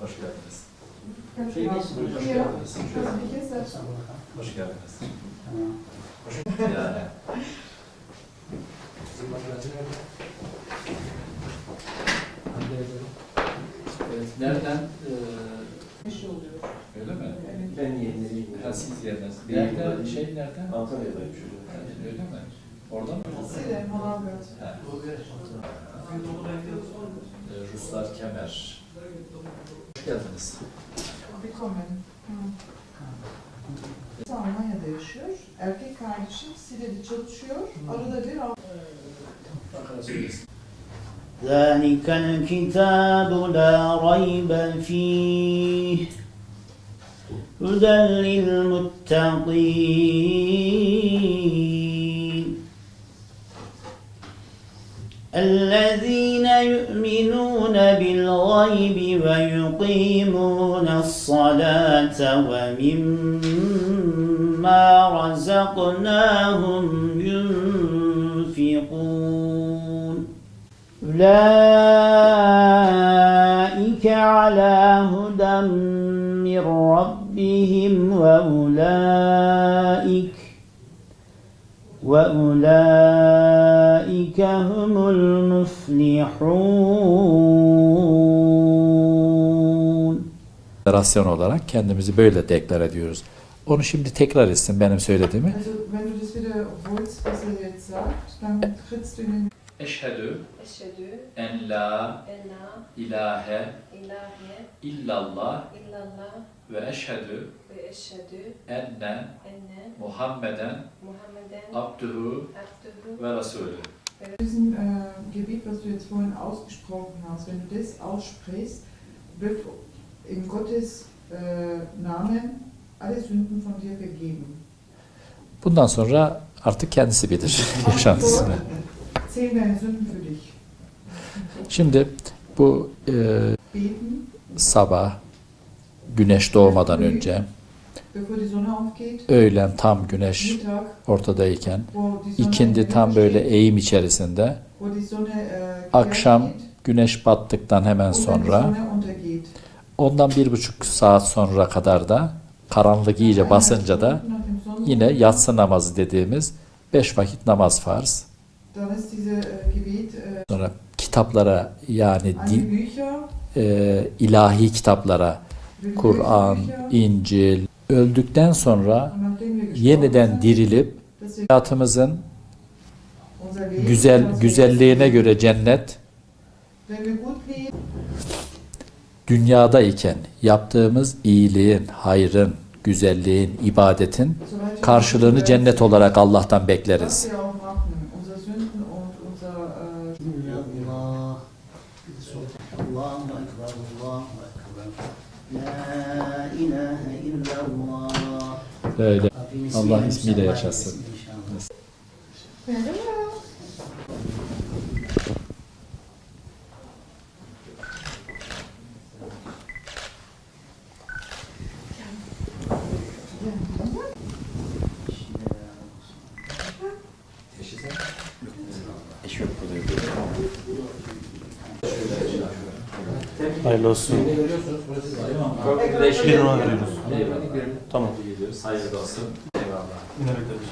Hoş geldiniz. Hoş geldiniz. Hoş geldiniz. Yani. Evet, nereden? Öyle mi? Ben yenileyim. Ha, siz yeriniz. Nereden? Şey nereden? Antalya'dayım şurada. Öyle mi? Orada mı? Ha. Ruslar Kemer. Hoş geldiniz. Almanya'da yaşıyor. Erkek kardeşim Side'de çalışıyor. Arada bir Bakara söylesin. ذلك الكتاب لا ريب فيه هدى للمتقين الذين يؤمنون بالغيب ويقيمون الصلاة ومما رزقناهم ينفقون أولئك على هدى من ربهم وأولئك هم المفلحون. Federasyon olarak kendimizi böyle deklar ediyoruz. Onu şimdi tekrar etsin benim söylediğimi. Also, wenn du das wiederholst, was jetzt sagt, dann trittst du in den Eşhedü Eşhedü en la en la ilahe ilahe illallah illallah ve eşhedü ve eşhedü enne enne Muhammeden Muhammeden abduhu abduhu ve rasulü. diesem Gebiet, was du jetzt vorhin ausgesprochen hast, wenn du das aussprichst, wird in Gottes Namen alle Sünden von dir vergeben. Bundan sonra artık kendisi bilir yaşantısını. Zählen deine Sünden für dich. Şimdi bu Beten, sabah güneş doğmadan önce, bevor die Sonne aufgeht, öğlen tam güneş Mittag, ortadayken, wo die Sonne ikindi tam böyle eğim içerisinde, wo die Sonne akşam geht güneş battıktan hemen und wenn die sonra, Sonne untergeht. ondan 1,5 saat sonra kadar da karanlık iyice basınca da yine yatsı namazı dediğimiz 5 vakit namaz farz. Dann ist diese Gebet Sonra kitaplara yani einige Bücher, ilahi kitaplara, religiöse Kur'an, Bücher, İncil, öldükten sonra und nachdem wir gestorben yeniden sind, dirilip dass wir hayatımızın unser Leben, was wir güzelliğine jetzt göre leben, cennet, wenn wir gut leben, dünyadayken yaptığımız iyiliğin, hayrın, güzelliğin, ibadetin soweit wir karşılığını cennet olarak Allah'tan bekleriz. was wir auch machen, unsere Sünden und unser Allah, Allahu Ekber, Allahu Ekber. La ilahe illallah. Öyle. Allah ismiyle yaşasın. Hello. Hayırlı olsun. Bir numara veriyoruz. Tamam. Hayırlı olsun. Eyvallah. Yine bekleriz.